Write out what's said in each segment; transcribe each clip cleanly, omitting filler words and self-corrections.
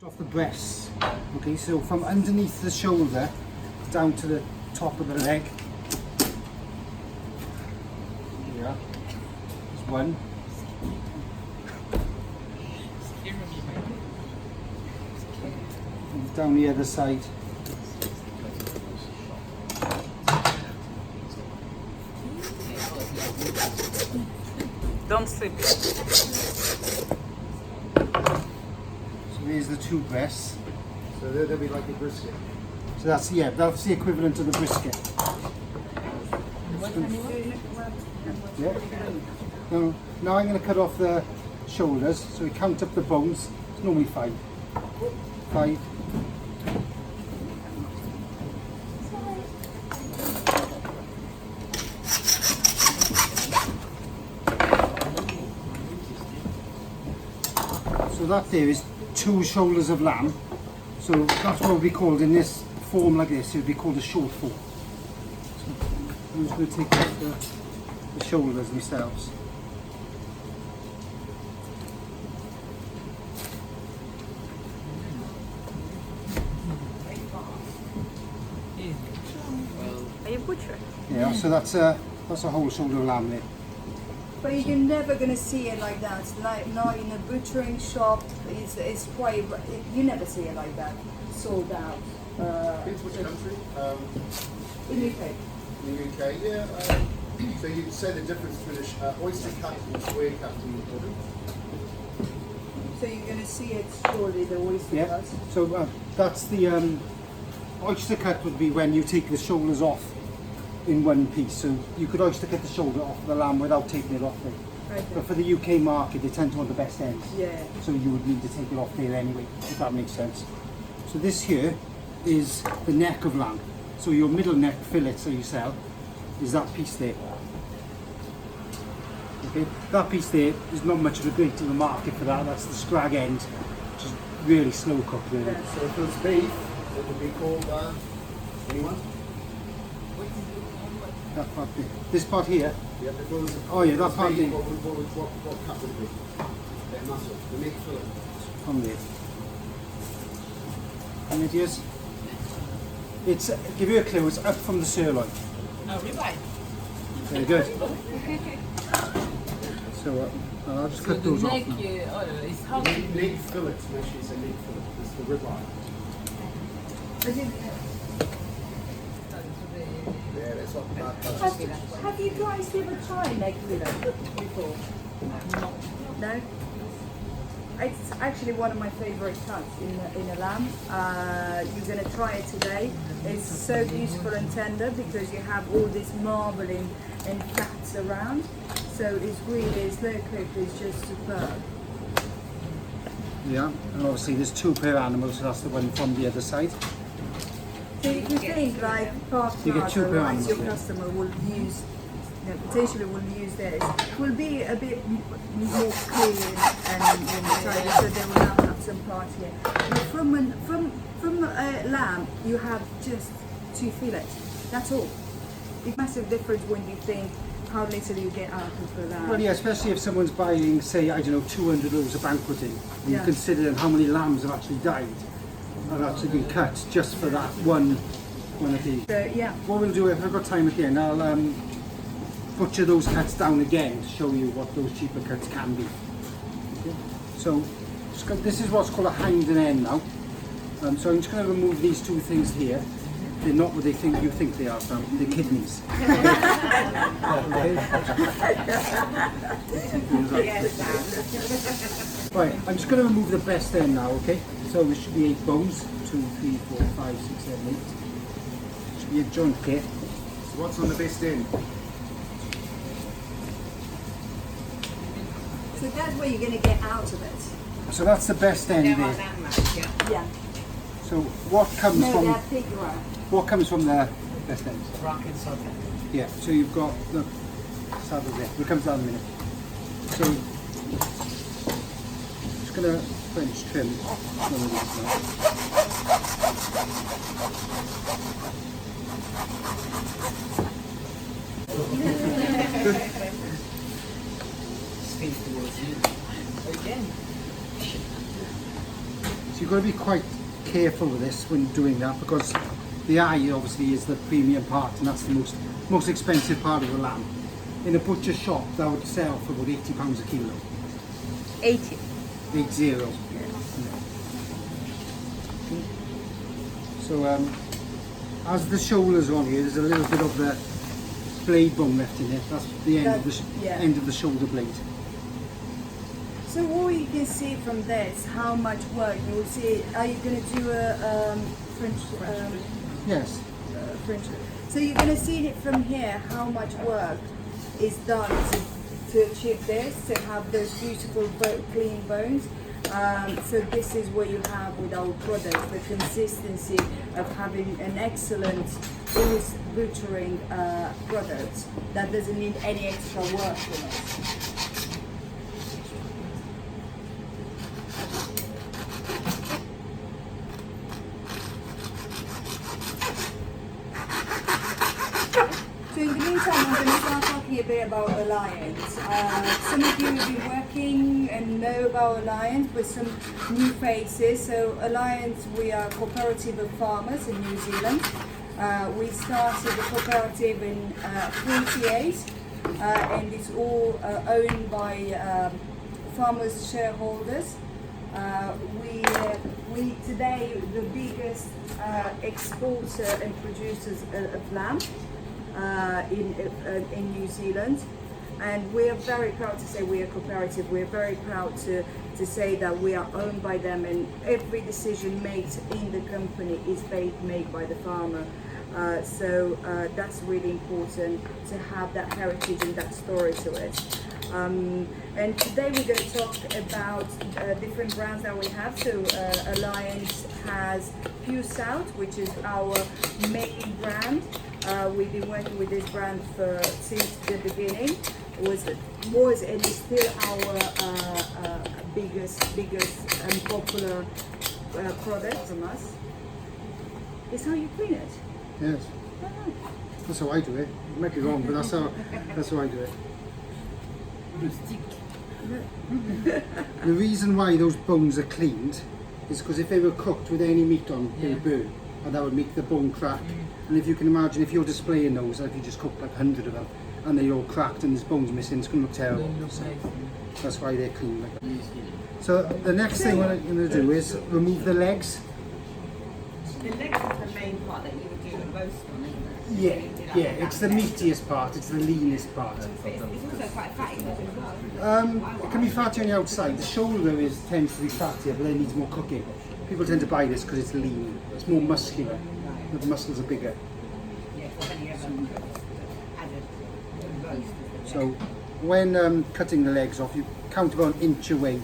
Off the breasts. Okay, so from underneath the shoulder down to the top of the leg. Yeah, there's one. And down the other side. Don't slip. So here's the two breasts. So they'll be like a brisket. So that's the equivalent of the brisket. Yeah. Now I'm going to cut off the shoulders, so we count up the bones. It's normally 5. 5. So that there is 2 shoulders of lamb. So that's what would be called in this form like this. It would be called a short form. So I'm just going to take off the shoulders themselves. Are you butcher? Yeah. So that's a whole shoulder of lamb there. But you're never going to see it like that. Like not in a butchering shop. It's quite. You never see it like that. Sold out. It's which country? In the UK. In the UK, yeah. So you'd say the difference between oyster cut and square cut in the body? So you're going to see it surely the oyster Yeah. cut. So that's the oyster cut would be when you take the shoulders off in one piece. So you could oyster cut the shoulder off the lamb without taking it off there. Okay. But for the UK market, they tend to want the best ends. Yeah. So you would need to take it off there anyway, if that makes sense. So this here is the neck of lamb. So your middle neck fillet, so you sell, is that piece there. Okay, that piece there is not much of a great in the market for that. That's the scrag end, which is really slow cooked, really. Yeah. So if it was beef, it would be called, anyone? That part there. This part here. Yeah, if it was, Oh yeah, that if it part was there. beef, what cut would it be? The muscle, the meat fillet. From there. And it is. It's give you a clue. It's up from the sirloin. No, ribeye. Very good. So I'll just cut those off now. is how Leg fillet, actually it's a leg fillet. It's the ribeye. Yeah, that's what Have you guys ever tried leg fillet before? No. It's actually one of my favorite cuts in a lamb. You're going to try it today. It's so beautiful and tender because you have all this marbling and fats around. So it's really slow cooked. It's just superb. Yeah, and obviously there's 2 per animal, so that's the one from the other side. So if you think like part You get 2 per your animal, yeah. customer will use, potentially will use this, will be a bit more clean and tidy, so they will have some parts here. But from lamb, you have just 2 fillets. That's all. It's a massive difference when you think how little you get out of the lamb. Well, yeah, especially if someone's buying, say, I don't know, 200 loaves of banqueting, and you Yeah. consider how many lambs have actually died and actually been cut just for that one of these. So yeah. What we'll do, if I've got time at the end, I'll butcher those cuts down again to show you what those cheaper cuts can be. Okay. So this is what's called a hind and end now. So I'm just going to remove these 2 things here. They're not what you think they are, Sam. They're kidneys. Right, I'm just going to remove the breast end now, okay? So there should be 8 bones. 2, 3, 4, 5, 6, 7, 8. Should be a joint here. So what's on the best end? So that's what you're going to get out of it. So that's the best end there. Yeah. So what comes No, from they're pig right. what comes from the best end? rock and saute. Yeah. So you've got the saddle there. It comes down in a minute. So just gonna French trim one of these now. So you've got to be quite careful with this when doing that, because the eye obviously is the premium part, and that's the most expensive part of the lamb. In a butcher shop, that would sell for about £80 a kilo. 80. 80. So as the shoulders are on here, there's a little bit of the blade bone left in it. That's the end of the end of the shoulder blade. So what you can see from this, how much work you will see. Are you going to do a French? Yes. French. So you're going to see it from here, how much work is done to achieve this, to have those beautiful clean bones. So this is what you have with our products, the consistency of having an excellent butchering product that doesn't need any extra work from it. So in the meantime, I'm going to start talking a bit about Alliance. Some of you have been working and know about Alliance with some new faces. So Alliance, we are a cooperative of farmers in New Zealand. We started the cooperative in 48 and it's all owned by farmers, shareholders. We today the biggest exporter and producers of lamb in New Zealand, and we are very proud to say we are cooperative. We are very proud to say that we are owned by them, and every decision made in the company is made by the farmer. So that's really important to have that heritage and that story to it. And today we're going to talk about different brands that we have. So Alliance has Pure South, which is our main brand. We've been working with this brand since the beginning. It was and is still our biggest and popular product from us. It's how you clean it. Yes. Oh. That's how I do it. You might be wrong, but that's how I do it. The reason why those bones are cleaned is because if they were cooked with any meat on, they would burn, and that would make the bone crack. And if you can imagine, if you're displaying those, like you just cooked like 100 of them, and they're all cracked and there's bones missing, it's going to look terrible. So that's why they're clean like that. So the next thing what I'm going to do is remove the legs. The legs is the main part that you would do the most on, isn't it? Yeah, it's the meatiest part, it's the leanest part. It's also quite fatty as well. It can be fatty on the outside. The shoulder tends to be fattier, but it needs more cooking. People tend to buy this because it's lean. It's more muscular. The muscles are bigger. So when cutting the legs off, you count about an inch away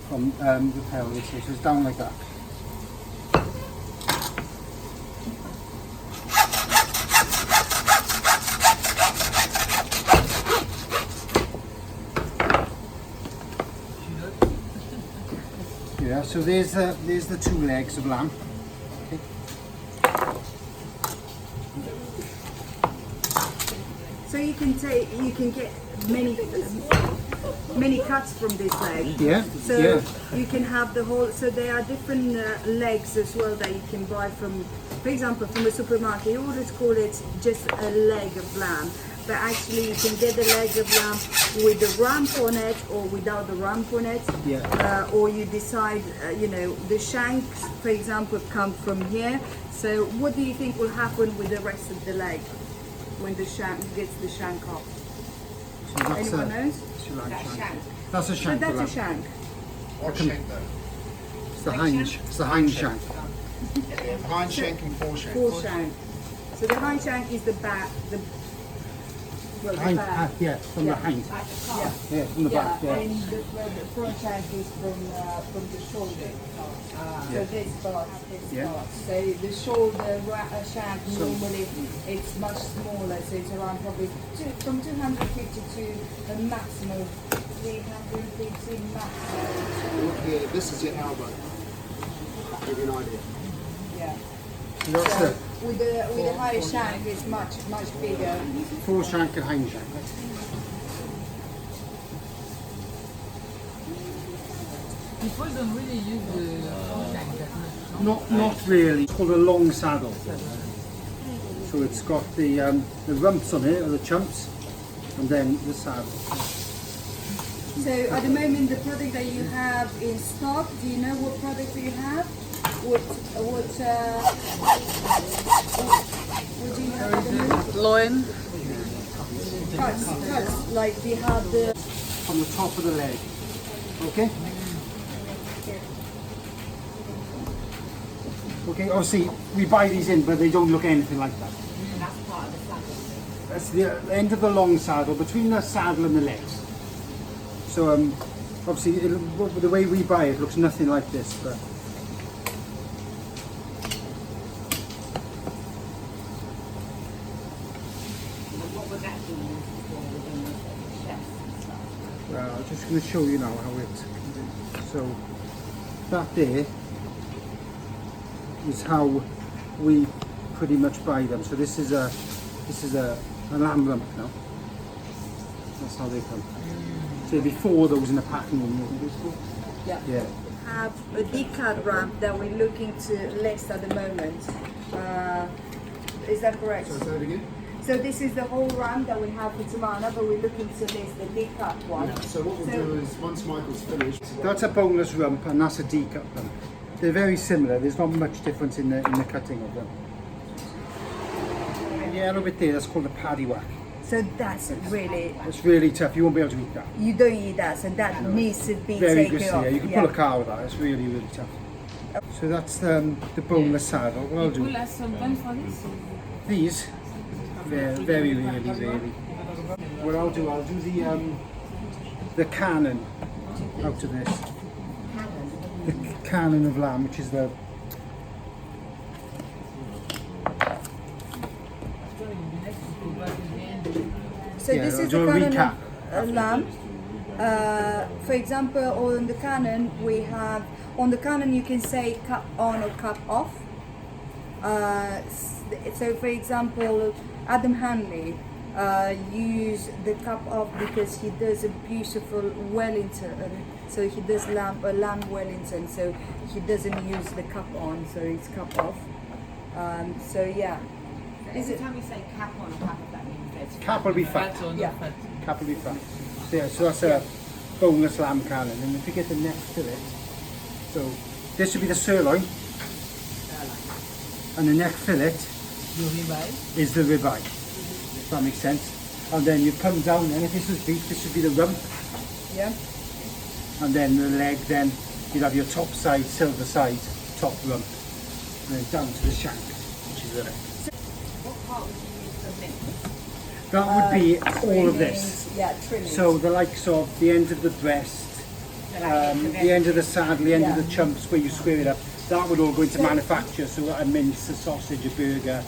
from the pelvis, so it's down like that. Yeah, so there's the two legs of lamb. Okay. So you can get many cuts from this leg. Yeah. So yeah. you can have the whole. So there are different legs as well that you can buy from, for example, from a supermarket. You always call it just a leg of lamb, but actually you can get the leg of lamb with the rump on it or without the rump on it. Yeah. Or you decide, the shanks, for example, come from here. So what do you think will happen with the rest of the leg when the shank gets the shank off? So that's Anyone knows? Shank. That's a So shank. that's of a lamb. shank. What shank though? It's the hind shank. Hind shank and fore shank. Fore shank. So the hind shank is the back, the Hind, back. yeah, from the hind. Yeah. Yeah, from the back. Yeah. And the front shank is from the shoulder. So this part. Yeah. So the shoulder shank normally it's much smaller. So it's around probably from 250 to a maximum of 350 maximum. Yeah, this is your elbow. Give you an idea. Yeah. That's So the with the higher shank it's much bigger. fore shank and hind shank. People don't really use the Not really. It's called a long saddle. So it's got the rumps on it, or the chumps, and then the saddle. So at the moment, the product that you have in stock, do you know what product you have? What do you have at the moment? Loin. Cuts, like we have the... From the top of the leg. Okay? Okay, obviously we buy these in, but they don't look anything like that. That's part of the saddle. That's the end of the long saddle, between the saddle and the legs. So obviously the way we buy it looks nothing like this, but What would that be used for within the chefs and stuff? well, I'm just going to show you now how it. So that there is how we pretty much buy them. So this is a lamb rump now. That's how they come. So before those in the packing room. Yeah. Yeah. Have a decal ramp that we're looking to list at the moment. Is that correct? So say it again. So this is the whole ramp that we have for Tamana, but we're looking to list the decal one. So what we'll do is, once Michael's finished, That's a boneless rump and that's a decut rump. They're very similar. There's not much difference in the cutting of them. The yellow bit there, that's called a paddy whack. So that's really, It's really tough. You won't be able to eat that. you don't eat that, so that needs to be Very taken gristly. off. Yeah, you can pull a car with that. It's really, really tough. So that's the boneless saddle. What I'll do. Pull us some bun for this. These, they're very really, really. What I'll do the canon out of this. The canon of lamb, which is the So Yeah, this I'll is do the a canon recap. of lamb. For example, on the canon we have, on the canon you can say cut on or cut off. So for example, Adam Hanley use the cut off because he does a beautiful Wellington. So he does a lamb Wellington. So he doesn't use the cup on, so it's cut off. So yeah. So every time you say cap on, cap off, that means there's cap will be fat. Fat or Yeah. not fat? Cap will be fat. So, yeah, so that's a boneless lamb canon. And if you get the neck fillet, so this would be the sirloin, and the neck fillet You ribeye. is the ribeye. If that makes sense. And then you come down, and if this was beef, this would be the rump, Yeah. and then the leg. Then you'd have your top side, silver side, top rump, and then down to the shank, which is the leg. What part would you use for neck? That would be all of Trimmings, this. Yeah, trimming. So the likes of the end of the breast, the end of the saddle, the end of the chumps where you square it up, that would all go into manufacture. So a mince, a sausage, a burger,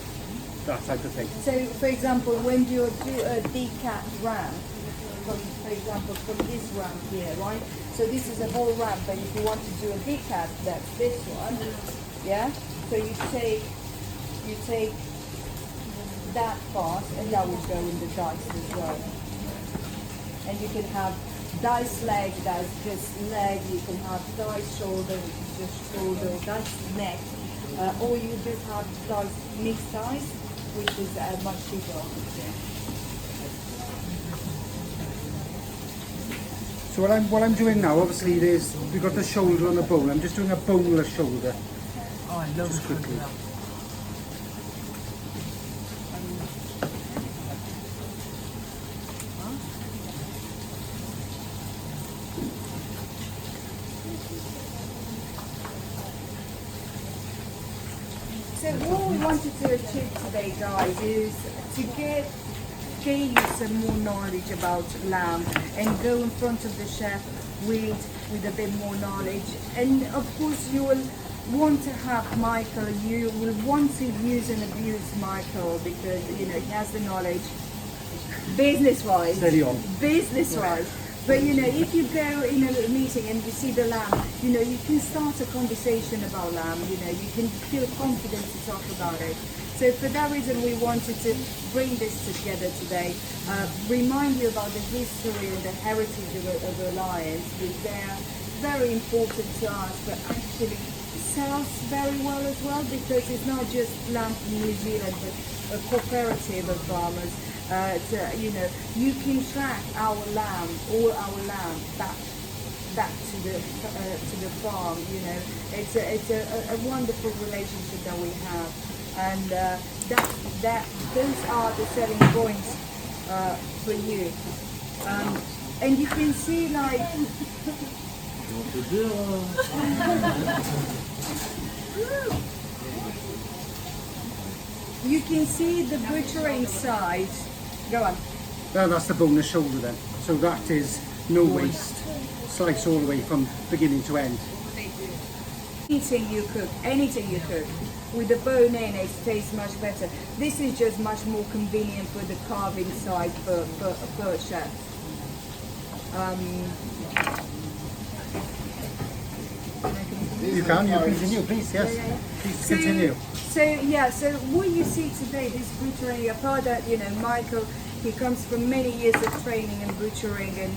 that type of thing. So, for example, when you do a decat ramp, for example, from this ramp here, right? So this is a whole ramp, but if you want to do a decat, that's this one, yeah? So you take that part, and that will go in the dice as well. And you can have dice leg, that's just leg, you can have dice shoulder, which is just shoulder, dice neck, or you just have dice mixed dice, which is much cheaper. So what I'm doing now, obviously we've got the shoulder on the bone. I'm just doing a boneless shoulder. Oh, I love Just it. quickly. So what we wanted to achieve today, guys, is to gain you some more knowledge about lamb and go in front of the chef with a bit more knowledge. And of course you will want to have Michael, you will want to use and abuse Michael because you know he has the knowledge business-wise. Steady on. Business-wise. But you know, if you go in a meeting and you see the lamb, you know, you can start a conversation about lamb, you know, you can feel confident to talk about it. So for that reason, we wanted to bring this together today, remind you about the history and the heritage of Alliance, which they're very important to us, but actually sells very well as well because it's not just lamb from New Zealand, but a cooperative of farmers. You know, you can track our lamb, all our lamb, back to the farm. You know, it's a wonderful relationship that we have, and those are the selling points for you. And you can see like. You can see the butchering side. Go on. Now that's the bonus shoulder then. So that is no waste, slice all the way from beginning to end. Anything you cook, with the bone in, it tastes much better. This is just much more convenient for the carving side for chef. You continue, please, yes. Yeah. Please continue. So what you see today, this butchering, apart that, you know, Michael, he comes from many years of training in butchering and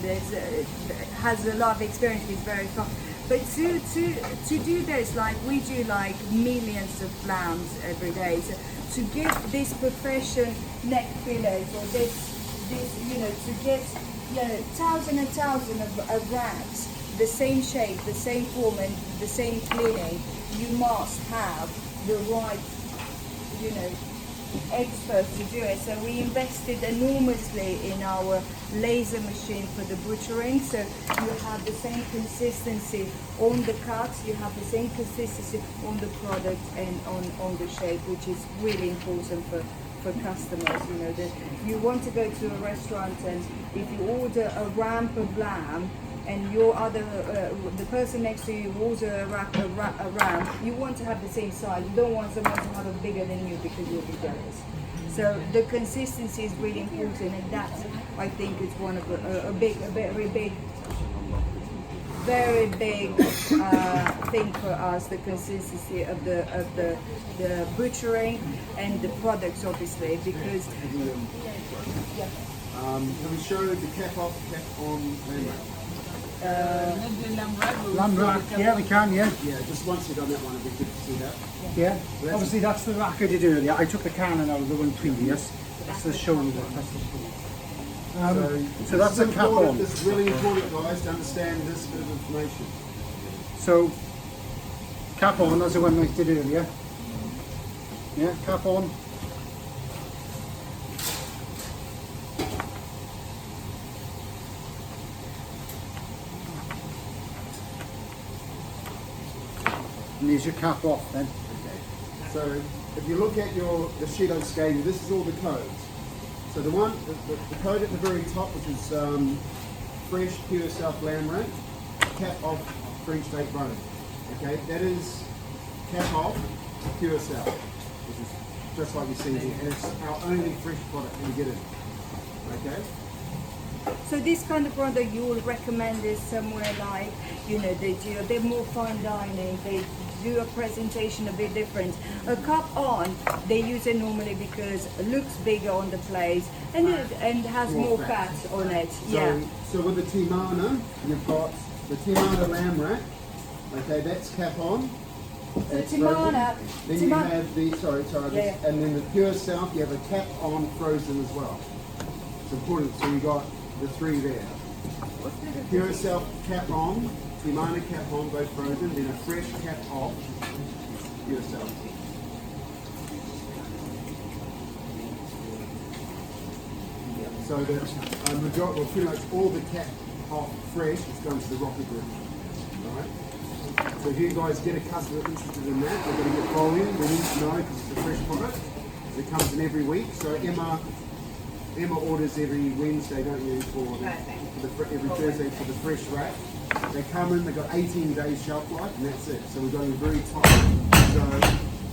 has a lot of experience, he's very fun. But to do this, like we do like millions of lambs every day, so to get this profession neck fillets or this you know, to get, you know, thousands and thousands of racks, the same shape, the same form and the same cleaning, you must have the right, you know, experts to do it. So we invested enormously in our laser machine for the butchering, so you have the same consistency on the cuts, you have the same consistency on the product and on the shape, which is really important for customers. You know, that you want to go to a restaurant and if you order a ramp of lamb and your other the person next to you order a ramp, you want to have the same size. You don't want someone to have it bigger than you because you'll be jealous. So the consistency is really important, and that I think is one of very big thing for us. The consistency of the butchering and the products, obviously, because. Yeah. Can we show the cap off, cap on lamb rack? Lamb rack, yeah, we can, yeah. Yeah, just once you've done that one, it'd be good to see that. Yeah, obviously that's the rack I did earlier. I took the canon out of the one previous. That's the shoulder. So that's the cap on. This is really important, guys, to understand this bit of information. So, cap on, that's the one I did earlier. Yeah, cap on. And there's your cap off then. Okay. So if you look at the sheet on scale, this is all the codes. So the code at the very top, which is fresh pure South lamb rack, cap off French steak bone. Okay, that is cap off pure South, which is just like you see here, and it's our only fresh product we get in. Okay. So this kind of product you will recommend is somewhere like, you know, they do a bit more fine dining, they do a presentation a bit different. A cup on, they use it normally because it looks bigger on the plate and it has more fat on it. So with the Timana, you've got the Timana lamb rack. Okay, that's cap on. So Timana. Then you have the and then the pure South, you have a cap on frozen as well. It's important. So you got the three there. Pure South cap on, Timana cap on, both frozen, then a fresh cap off, Pure South. So the majority, well, pretty much all the cap off fresh is going to the Rocky Group. Alright? So if you guys get a customer interested in that, they're going to get volume, we need to know because it's a fresh product. It comes in every week. So Emma orders every Wednesday, don't you, every Thursday for the fresh rack. They come in, they've got 18 days shelf life, and that's it. So we're going very tight. So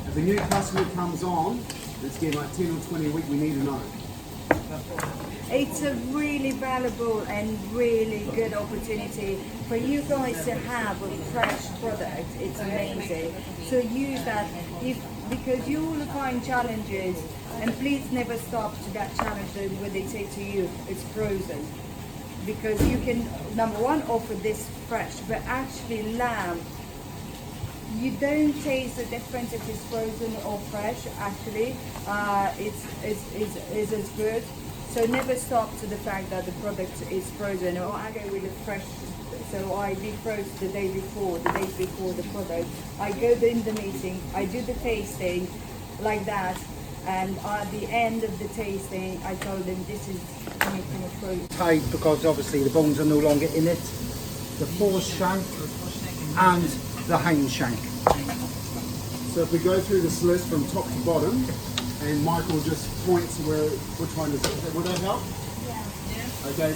if a new customer comes on, it's getting like 10 or 20 a week, we need to know. It's a really valuable and really good opportunity for you guys to have a fresh product. It's amazing. So use that because you will find challenges, and please never stop to that challenge when they say to you it's frozen. Because you can, number one, offer this fresh, but actually lamb, You don't taste the difference if it's frozen or fresh. Actually, it's as good. So never stop to the fact that the product is frozen. Or I go with the fresh. So I defrost the day before, the days before the product. I go in the meeting. I do the tasting like that. And at the end of the tasting, I told them this is coming from a frozen. Tied because obviously the bones are no longer in it. The fore shank and the hind shank. So if we go through this list from top to bottom, and Michael just points where which one is it. Would that help? Yeah. Okay.